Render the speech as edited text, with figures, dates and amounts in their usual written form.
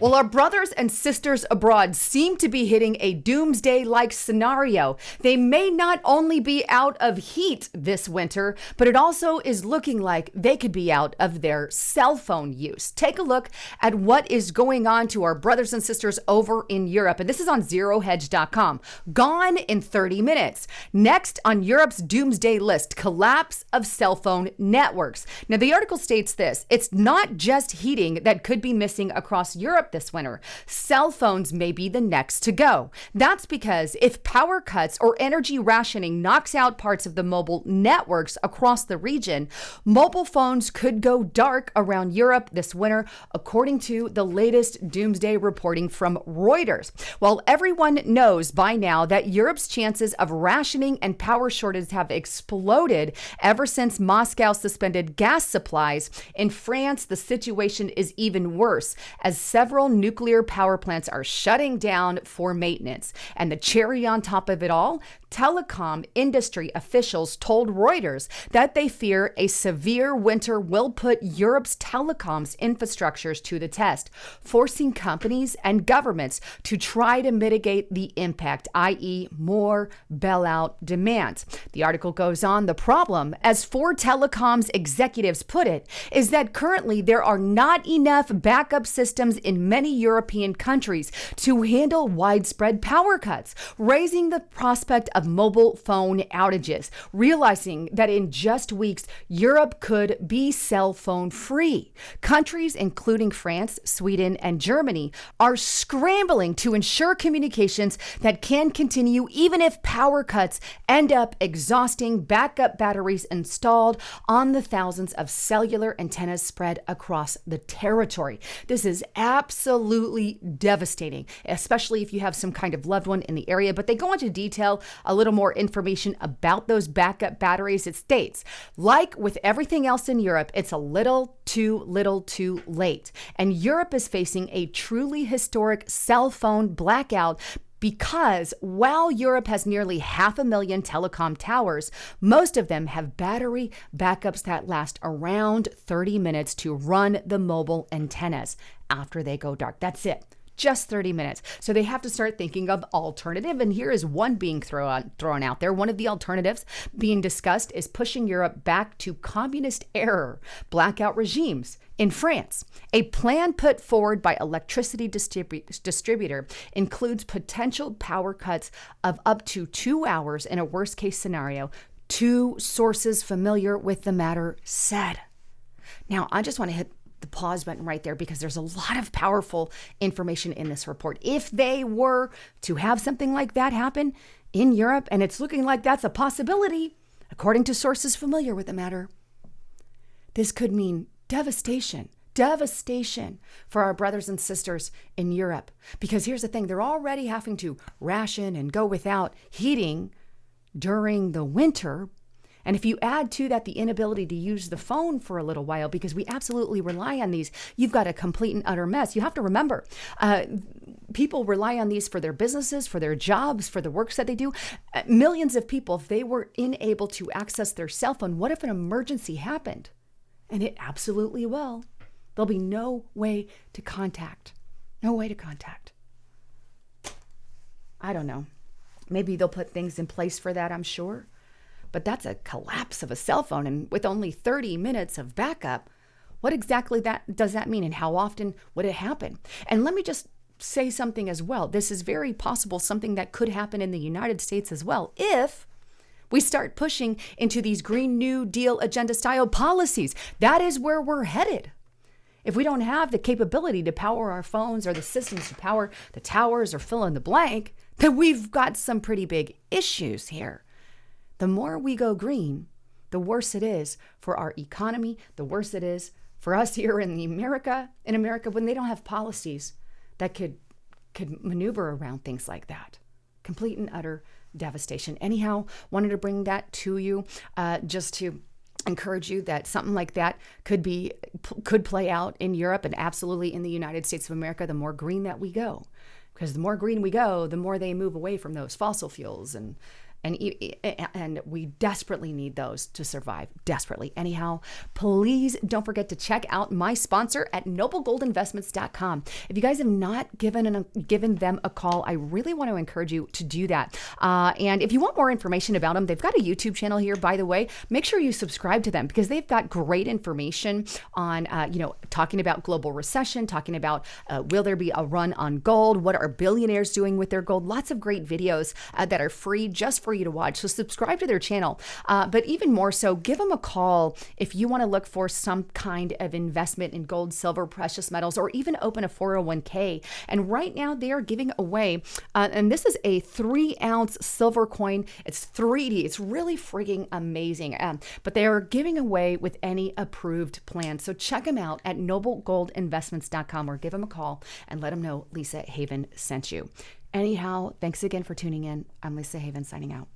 Well, our brothers and sisters abroad seem to be hitting a doomsday-like scenario. They may not only be out of heat this winter, but it also is looking like they could be out of their cell phone use. Take a look at what is going on to our brothers and sisters over in Europe. And this is on zerohedge.com. Gone in 30 minutes. Next on Europe's doomsday list, collapse of cell phone networks. Now, the article states this: it's not just heating that could be missing across Europe this winter. Cell phones may be the next to go. That's because if power cuts or energy rationing knocks out parts of the mobile networks across the region, mobile phones could go dark around Europe this winter, according to the latest doomsday reporting from Reuters. While everyone knows by now that Europe's chances of rationing and power shortages have exploded ever since Moscow suspended gas supplies, in France, the situation is even worse, as several nuclear power plants are shutting down for maintenance. And the cherry on top of it all, telecom industry officials told Reuters that they fear a severe winter will put Europe's telecoms infrastructures to the test, forcing companies and governments to try to mitigate the impact, i.e. more bailout demands. The article goes on, the problem, as four telecoms executives put it, is that currently there are not enough backup systems in many European countries to handle widespread power cuts, raising the prospect of mobile phone outages, realizing that in just weeks, Europe could be cell phone free. Countries including France, Sweden, and Germany are scrambling to ensure communications that can continue even if power cuts end up exhausting backup batteries installed on the thousands of cellular antennas spread across the territory. This is absolutely devastating, especially if you have some kind of loved one in the area. But they go into detail a little more information about those backup batteries. It states, like with everything else in Europe, it's a little too late. And Europe is facing a truly historic cell phone blackout, because while Europe has nearly 500,000 telecom towers, most of them have battery backups that last around 30 minutes to run the mobile antennas after they go dark. That's it. Just 30 minutes. So they have to start thinking of alternative. And here is one being thrown out there. One of the alternatives being discussed is pushing Europe back to communist era blackout regimes. In France, a plan put forward by electricity distributor includes potential power cuts of up to 2 hours in a worst case scenario, two sources familiar with the matter said. Now, I just want to hit the pause button right there because there's a lot of powerful information in this report. If they were to have something like that happen in Europe, and it's looking like that's a possibility, according to sources familiar with the matter, this could mean devastation for our brothers and sisters in Europe. Because here's the thing, they're already having to ration and go without heating during the winter. And if you add to that the inability to use the phone for a little while, because we absolutely rely on these, you've got a complete and utter mess. You have to remember, people rely on these for their businesses, for their jobs, for the works that they do. Millions of people, if they were unable to access their cell phone, what if an emergency happened? And it absolutely will. There'll be no way to contact. No way to contact. I don't know. Maybe they'll put things in place for that, I'm sure. But that's a collapse of a cell phone, and with only 30 minutes of backup, what exactly does that mean, and how often would it happen? And let me just say something as well. This is very possible something that could happen in the United States as well if we start pushing into these Green New Deal agenda style policies. That is where we're headed. If we don't have the capability to power our phones or the systems to power the towers or fill in the blank, then we've got some pretty big issues here. The more we go green, the worse it is for our economy, the worse it is for us here in America when they don't have policies that could maneuver around things like that. Complete and utter devastation. Anyhow, wanted to bring that to you just to encourage you that something like that could play out in Europe and absolutely in the United States of America, the more green that we go. Because the more green we go, the more they move away from those fossil fuels and and we desperately need those to survive. Desperately. Anyhow, please don't forget to check out my sponsor at noblegoldinvestments.com. If you guys have not given them a call, I really want to encourage you to do that. And if you want more information about them, they've got a YouTube channel here, by the way. Make sure you subscribe to them because they've got great information on, talking about global recession, talking about will there be a run on gold? What are billionaires doing with their gold? Lots of great videos that are free just for you to watch. So subscribe to their channel. But even more so, give them a call if you want to look for some kind of investment in gold, silver, precious metals, or even open a 401k. And right now they are giving away, and this is a 3-ounce silver coin. It's 3D. It's really freaking amazing. But they are giving away with any approved plan. So check them out at noblegoldinvestments.com or give them a call and let them know Lisa Haven sent you. Anyhow, thanks again for tuning in. I'm Lisa Haven signing out.